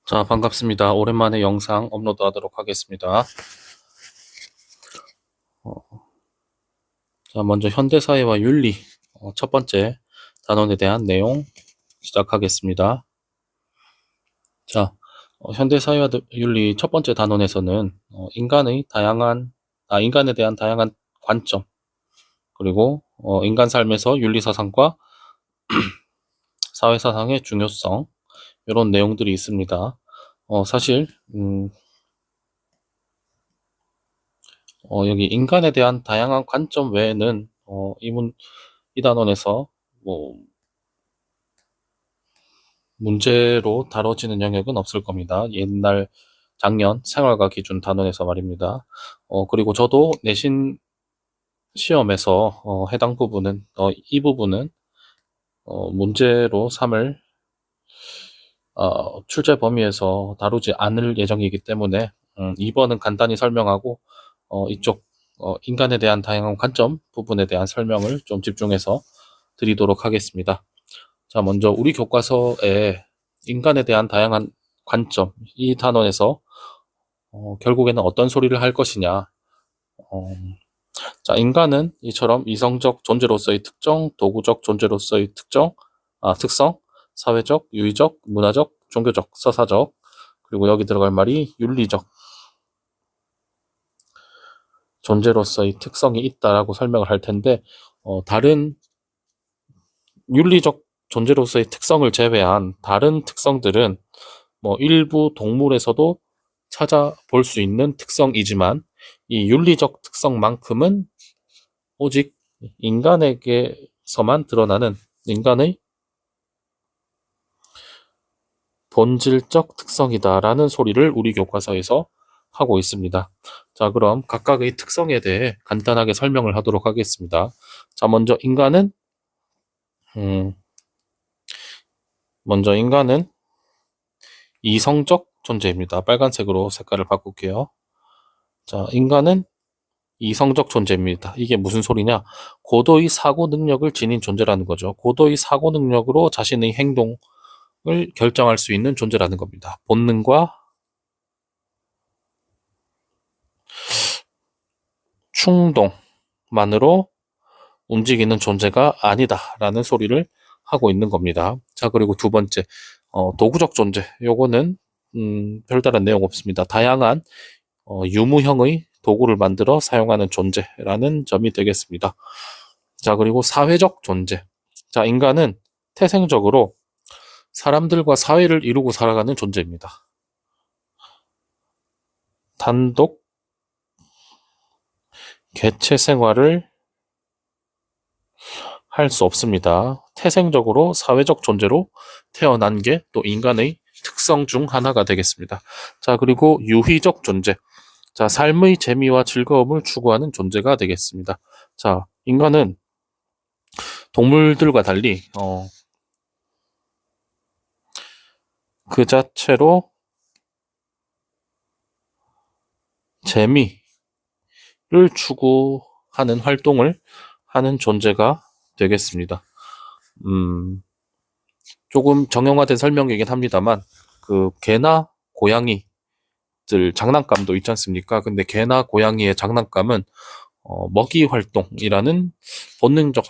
자, 반갑습니다. 오랜만에 영상 업로드 하도록 하겠습니다. 자, 먼저 현대사회와 윤리, 첫 번째 단원에 대한 내용 시작하겠습니다. 자, 현대사회와 윤리 첫 번째 단원에서는 인간에 대한 다양한 관점, 그리고 인간 삶에서 윤리사상과 사회사상의 중요성, 이런 내용들이 있습니다. 사실, 여기 인간에 대한 다양한 관점 외에는 이 단원에서 뭐 문제로 다뤄지는 영역은 없을 겁니다. 작년 생활과 기준 단원에서 말입니다. 그리고 저도 내신 시험에서 해당 부분은 이 부분은 문제로 삼을 출제 범위에서 다루지 않을 예정이기 때문에 2번은 간단히 설명하고 이쪽 인간에 대한 다양한 관점 부분에 대한 설명을 좀 집중해서 드리도록 하겠습니다. 자, 먼저 우리 교과서에 인간에 대한 다양한 관점, 이 단원에서 결국에는 어떤 소리를 할 것이냐. 자, 인간은 이처럼 이성적 존재로서의 특정, 도구적 존재로서의 특성, 사회적, 유의적, 문화적, 종교적, 서사적, 그리고 여기 들어갈 말이 윤리적 존재로서의 특성이 있다라고 설명을 할 텐데, 다른 윤리적 존재로서의 특성을 제외한 다른 특성들은 일부 동물에서도 찾아볼 수 있는 특성이지만 이 윤리적 특성만큼은 오직 인간에게서만 드러나는 인간의 본질적 특성이다라는 소리를 우리 교과서에서 하고 있습니다. 자, 그럼 각각의 특성에 대해 간단하게 설명을 하도록 하겠습니다. 자, 먼저 인간은 이성적 존재입니다. 빨간색으로 색깔을 바꿀게요. 자, 인간은 이성적 존재입니다. 이게 무슨 소리냐? 고도의 사고 능력을 지닌 존재라는 거죠. 고도의 사고 능력으로 자신의 행동을 결정할 수 있는 존재라는 겁니다. 본능과 충동만으로 움직이는 존재가 아니다라는 소리를 하고 있는 겁니다. 자, 그리고 두 번째, 도구적 존재. 요거는 별다른 내용 없습니다. 다양한 유무형의 도구를 만들어 사용하는 존재라는 점이 되겠습니다. 자, 그리고 사회적 존재. 자, 인간은 태생적으로 사람들과 사회를 이루고 살아가는 존재입니다. 단독 개체 생활을 할 수 없습니다. 태생적으로 사회적 존재로 태어난 게 또 인간의 특성 중 하나가 되겠습니다. 자, 그리고 유희적 존재. 자, 삶의 재미와 즐거움을 추구하는 존재가 되겠습니다. 자, 인간은 동물들과 달리 그 자체로 재미를 추구하는 활동을 하는 존재가 되겠습니다. 조금 정형화된 설명이긴 합니다만 그 개나 고양이들 장난감도 있지 않습니까? 근데 개나 고양이의 장난감은 먹이 활동이라는 본능적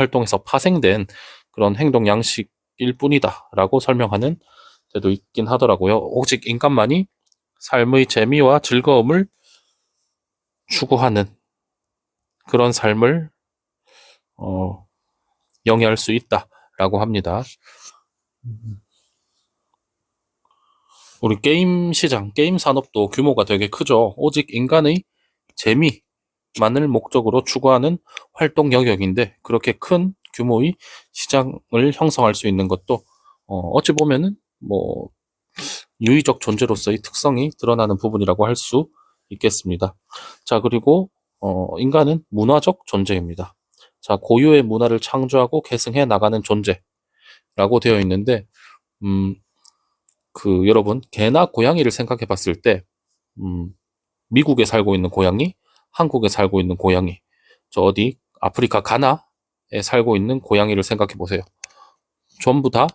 활동에서 파생된 그런 행동 양식일 뿐이다라고 설명하는 데도 있긴 하더라고요. 오직 인간만이 삶의 재미와 즐거움을 추구하는 그런 삶을 영위할 수 있다라고 합니다. 우리 게임 시장, 게임 산업도 규모가 되게 크죠. 오직 인간의 재미만을 목적으로 추구하는 활동 영역인데 그렇게 큰 규모의 시장을 형성할 수 있는 것도 어찌 보면은 유의적 존재로서의 특성이 드러나는 부분이라고 할 수 있겠습니다. 자, 그리고 인간은 문화적 존재입니다. 자, 고유의 문화를 창조하고 계승해 나가는 존재라고 되어 있는데 여러분 개나 고양이를 생각해 봤을 때 미국에 살고 있는 고양이, 한국에 살고 있는 고양이, 저 어디 아프리카 가나에 살고 있는 고양이를 생각해 보세요. 전부 다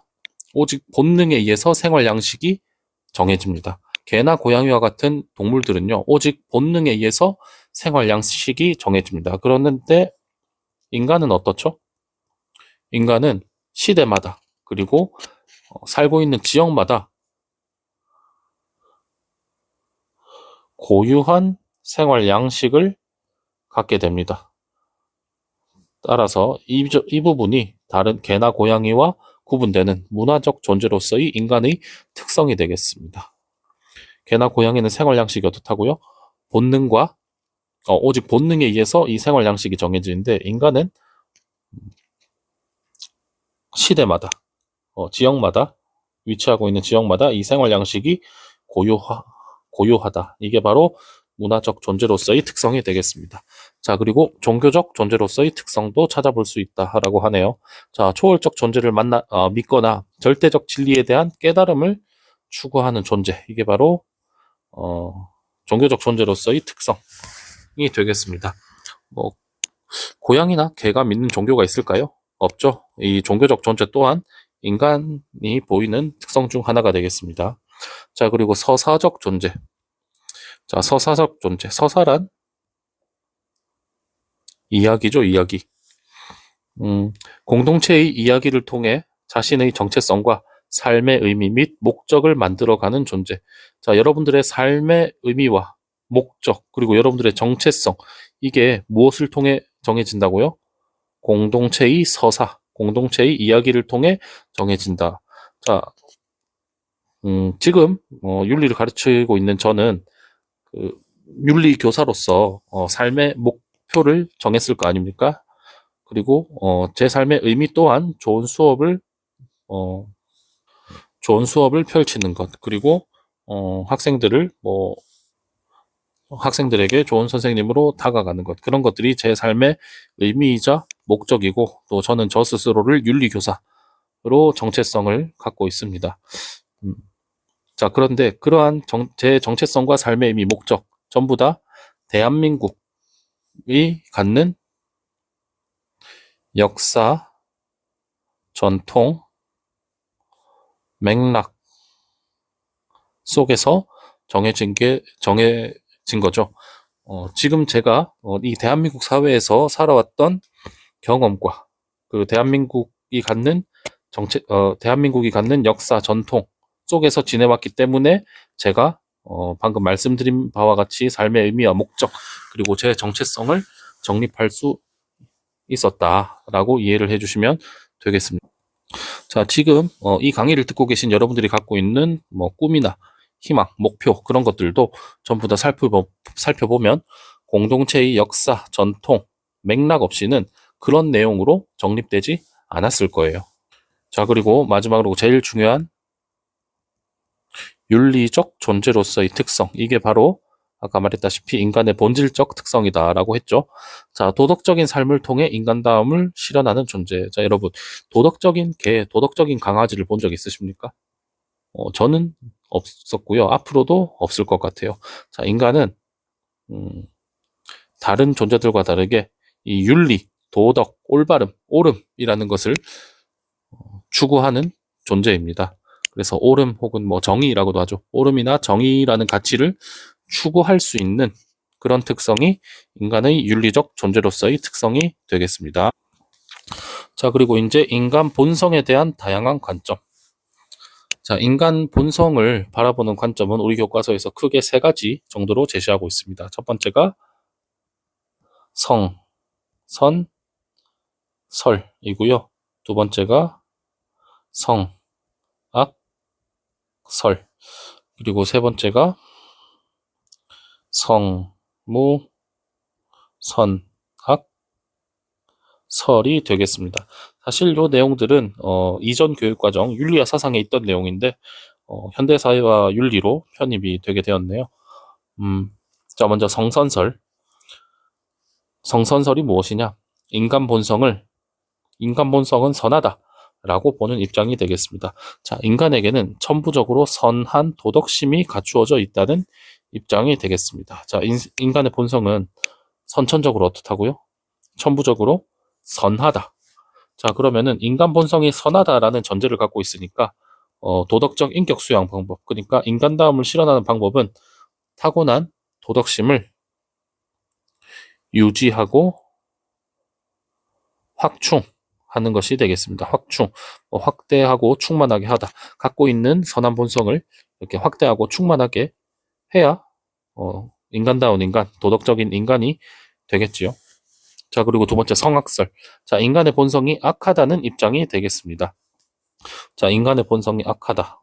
오직 본능에 의해서 생활 양식이 정해집니다. 개나 고양이와 같은 동물들은요, 오직 본능에 의해서 생활 양식이 정해집니다. 그런데 인간은 어떻죠? 인간은 시대마다 그리고 살고 있는 지역마다 고유한 생활 양식을 갖게 됩니다. 따라서 이 부분이 다른 개나 고양이와 구분되는 문화적 존재로서의 인간의 특성이 되겠습니다. 개나 고양이는 생활 양식이 어떻다고요? 본능과 오직 본능에 의해서 이 생활 양식이 정해지는데 인간은 시대마다 지역마다 위치하고 있는 지역마다 이 생활 양식이 고유하다. 이게 바로 문화적 존재로서의 특성이 되겠습니다. 자, 그리고 종교적 존재로서의 특성도 찾아볼 수 있다라고 하네요. 자, 초월적 존재를 믿거나 절대적 진리에 대한 깨달음을 추구하는 존재. 이게 바로 종교적 존재로서의 특성이 되겠습니다. 뭐 고양이나 개가 믿는 종교가 있을까요? 없죠. 이 종교적 존재 또한 인간이 보이는 특성 중 하나가 되겠습니다. 자, 그리고 서사적 존재. 자, 서사적 존재. 서사란 이야기죠, 이야기. 공동체의 이야기를 통해 자신의 정체성과 삶의 의미 및 목적을 만들어가는 존재. 자, 여러분들의 삶의 의미와 목적, 그리고 여러분들의 정체성, 이게 무엇을 통해 정해진다고요? 공동체의 서사, 공동체의 이야기를 통해 정해진다. 자, 지금 윤리를 가르치고 있는 저는 그 윤리 교사로서 삶의 목표를 정했을 거 아닙니까? 그리고 제 삶의 의미 또한 좋은 수업을 펼치는 것, 그리고 학생들에게 좋은 선생님으로 다가가는 것, 그런 것들이 제 삶의 의미이자 목적이고, 또 저는 저 스스로를 윤리 교사로 정체성을 갖고 있습니다. 자, 그런데 그러한 제 정체성과 삶의 의미, 목적 전부 다 대한민국이 갖는 역사, 전통, 맥락 속에서 정해진 거죠. 지금 제가 이 대한민국 사회에서 살아왔던 경험과 그 대한민국이 갖는 역사, 전통 속에서 지내왔기 때문에 제가 방금 말씀드린 바와 같이 삶의 의미와 목적, 그리고 제 정체성을 정립할 수 있었다라고 이해를 해주시면 되겠습니다. 자, 지금 이 강의를 듣고 계신 여러분들이 갖고 있는 꿈이나 희망, 목표, 그런 것들도 전부 다 살펴보면 공동체의 역사, 전통, 맥락 없이는 그런 내용으로 정립되지 않았을 거예요. 자, 그리고 마지막으로 제일 중요한 윤리적 존재로서의 특성. 이게 바로 아까 말했다시피 인간의 본질적 특성이다라고 했죠. 자, 도덕적인 삶을 통해 인간다움을 실현하는 존재. 자, 여러분, 도덕적인 개, 도덕적인 강아지를 본 적 있으십니까? 저는 없었고요. 앞으로도 없을 것 같아요. 자, 인간은 다른 존재들과 다르게 이 윤리, 도덕, 올바름, 옳음이라는 것을 추구하는 존재입니다. 그래서 옳음 혹은 정의라고도 하죠. 옳음이나 정의라는 가치를 추구할 수 있는 그런 특성이 인간의 윤리적 존재로서의 특성이 되겠습니다. 자, 그리고 이제 인간 본성에 대한 다양한 관점. 자, 인간 본성을 바라보는 관점은 우리 교과서에서 크게 세 가지 정도로 제시하고 있습니다. 첫 번째가 성, 선, 설이고요. 두 번째가 성, 악, 설. 그리고 세 번째가 성, 무, 선, 악, 설이 되겠습니다. 사실 이 내용들은 이전 교육과정 윤리와 사상에 있던 내용인데 현대사회와 윤리로 편입이 되게 되었네요. 자, 먼저 성선설. 성선설이 무엇이냐? 인간 본성은 선하다라고 보는 입장이 되겠습니다. 자, 인간에게는 천부적으로 선한 도덕심이 갖추어져 있다는 입장이 되겠습니다. 자, 인간의 본성은 선천적으로 어떻다고요? 천부적으로 선하다. 자, 그러면은 인간 본성이 선하다라는 전제를 갖고 있으니까 도덕적 인격 수양 방법, 그러니까 인간다움을 실현하는 방법은 타고난 도덕심을 유지하고 확충하는 것이 되겠습니다. 확충, 확대하고 충만하게 하다. 갖고 있는 선한 본성을 이렇게 확대하고 충만하게 해야 인간다운 인간, 도덕적인 인간이 되겠지요. 자, 그리고 두 번째 성악설. 자, 인간의 본성이 악하다는 입장이 되겠습니다. 자, 인간의 본성이 악하다.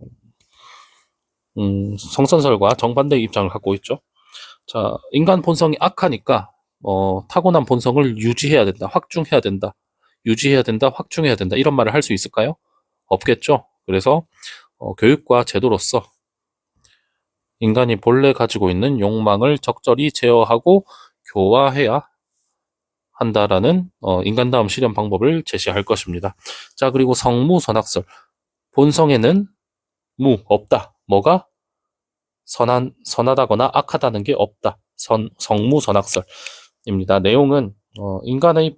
성선설과 정반대의 입장을 갖고 있죠. 자, 인간 본성이 악하니까 타고난 본성을 유지해야 된다, 확충해야 된다, 유지해야 된다, 확충해야 된다, 이런 말을 할 수 있을까요? 없겠죠. 그래서 교육과 제도로서 인간이 본래 가지고 있는 욕망을 적절히 제어하고 교화해야 한다라는 인간다움 실현 방법을 제시할 것입니다. 자, 그리고 성무선악설. 본성에는 없다. 뭐가? 선하다거나 악하다는 게 없다. 성무선악설입니다. 내용은 인간의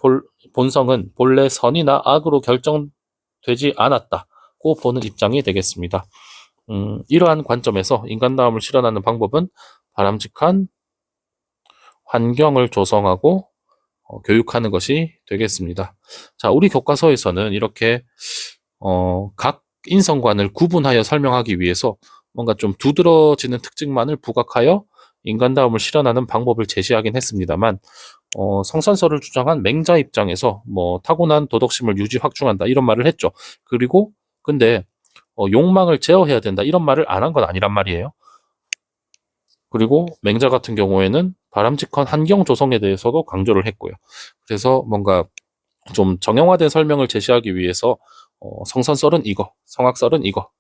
본성은 본래 선이나 악으로 결정되지 않았다고 보는 입장이 되겠습니다. 이러한 관점에서 인간다움을 실현하는 방법은 바람직한 환경을 조성하고 교육하는 것이 되겠습니다. 자, 우리 교과서에서는 이렇게 각 인성관을 구분하여 설명하기 위해서 뭔가 좀 두드러지는 특징만을 부각하여 인간다움을 실현하는 방법을 제시하긴 했습니다만 성선설을 주장한 맹자 입장에서 타고난 도덕심을 유지 확충한다 이런 말을 했죠. 그리고 근데 욕망을 제어해야 된다 이런 말을 안 한 건 아니란 말이에요. 그리고 맹자 같은 경우에는 바람직한 환경 조성에 대해서도 강조를 했고요. 그래서 뭔가 좀 정형화된 설명을 제시하기 위해서 성선설은 이거, 성악설은 이거,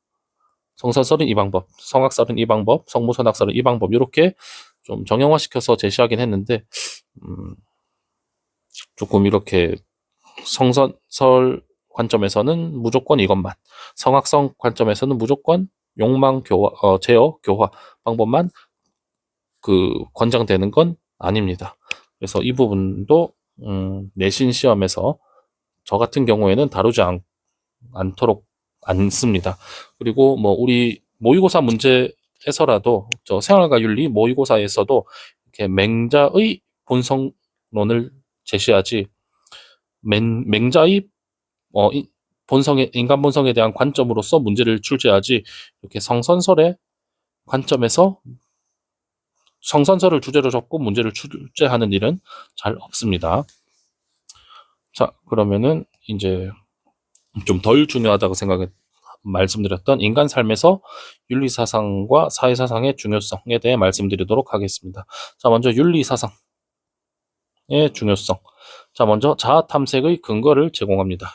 성선설은 이 방법, 성악설은 이 방법, 성무선악설은 이 방법 이렇게 좀 정형화시켜서 제시하긴 했는데 조금 이렇게 성선설 관점에서는 무조건 이것만, 성악성 관점에서는 무조건 욕망 교화, 제어 교화 방법만 권장되는 건 아닙니다. 그래서 이 부분도 내신 시험에서 저 같은 경우에는 다루지 않도록 않습니다. 그리고 우리 모의고사 문제에서라도 저 생활과 윤리 모의고사에서도 이렇게 맹자의 본성론을 제시하지 맹자의 인간 본성에 대한 관점으로서 문제를 출제하지 이렇게 성선설의 관점에서 성선설을 주제로 잡고 문제를 출제하는 일은 잘 없습니다. 자, 그러면은 이제 좀 덜 중요하다고 말씀드렸던 인간 삶에서 윤리사상과 사회사상의 중요성에 대해 말씀드리도록 하겠습니다. 자, 먼저 윤리사상의 중요성. 자, 먼저 자아 탐색의 근거를 제공합니다.